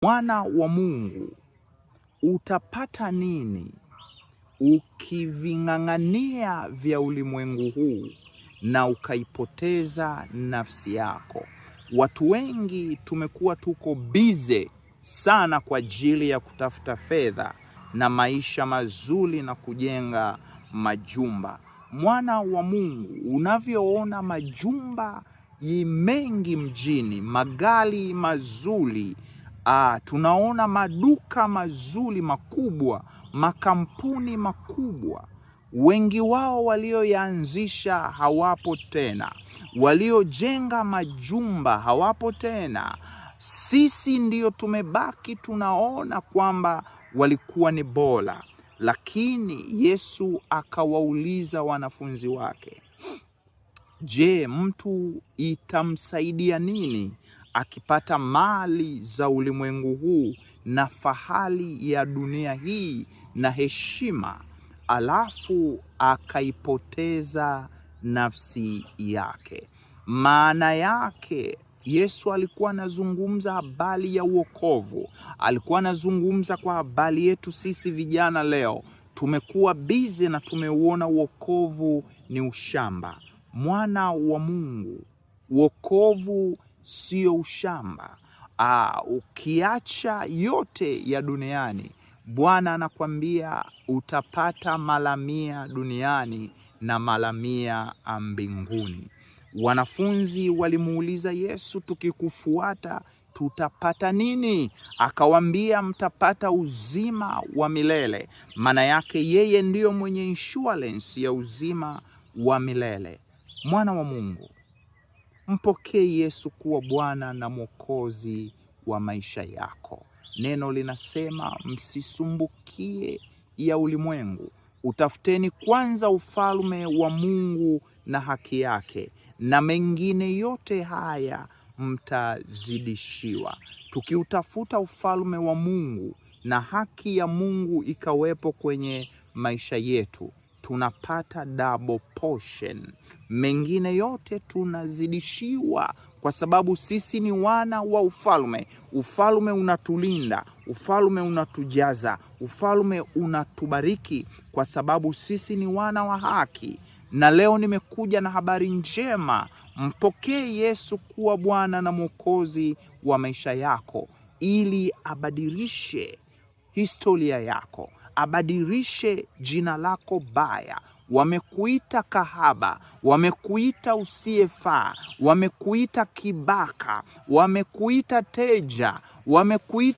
Mwana wa Mungu, utapata nini ukiving'ang'ania vya ulimwengu huu na ukaipoteza nafsi yako? Watu wengi tumekuwa tuko bize sana kwa ajili ya kutafuta fedha na maisha mazuri na kujenga majumba. Mwana wa Mungu, unavyoona majumba mengi mjini, magari mazuri, tunaona maduka mazuri makubwa, makampuni makubwa, wengi wao walioyaanzisha hawapo tena, waliojenga majumba hawapo tena. Sisi ndio tumebaki tunaona kwamba walikuwa ni bora. Lakini Yesu akawauliza wanafunzi wake, je, mtu itamsaidia nini akipata mali za ulimwengu huu na fahari ya dunia hii na heshima, alafu akaipoteza nafsi yake? Maana yake Yesu alikuwa anazungumza habari ya wokovu. Alikuwa anazungumza kwa habari yetu sisi vijana. Leo tumekuwa bize na tumeuona wokovu ni ushamba. Mwana wa Mungu, wokovu sio ushamba. Ukiacha yote ya duniani, Bwana anakwambia utapata mara 100 duniani na mara 100 mbinguni. Wanafunzi walimuuliza Yesu, tukikufuata tutapata nini? Akawaambia, mtapata uzima wa milele. Maana yake yeye ndiyo mwenye insurance ya uzima wa milele. Mwana wa Mungu, mpokee Yesu kuwa Bwana na Mwokozi wa maisha yako. Neno linasema msisumbukie ya ulimwengu, utafuteni kwanza ufalme wa Mungu na haki yake, na mengine yote haya mtazidishiwa. Tukiutafuta ufalme wa Mungu na haki ya Mungu ikawepo kwenye maisha yetu, tunapata double portion. Mengine yote tunazidishiwa, kwa sababu sisi ni wana wa ufalme. Ufalme unatulinda, ufalme unatujaza, ufalme unatubariki, kwa sababu sisi ni wana wa haki. Na leo nimekuja na habari njema. Mpokee Yesu kuwa Bwana na Mwokozi wa maisha yako, ili abadilishe historia yako, abadilishe jina lako baya. Wamekuita kahaba, wamekuita usiyefaa, wamekuita kibaka, wamekuita teja, wamekuita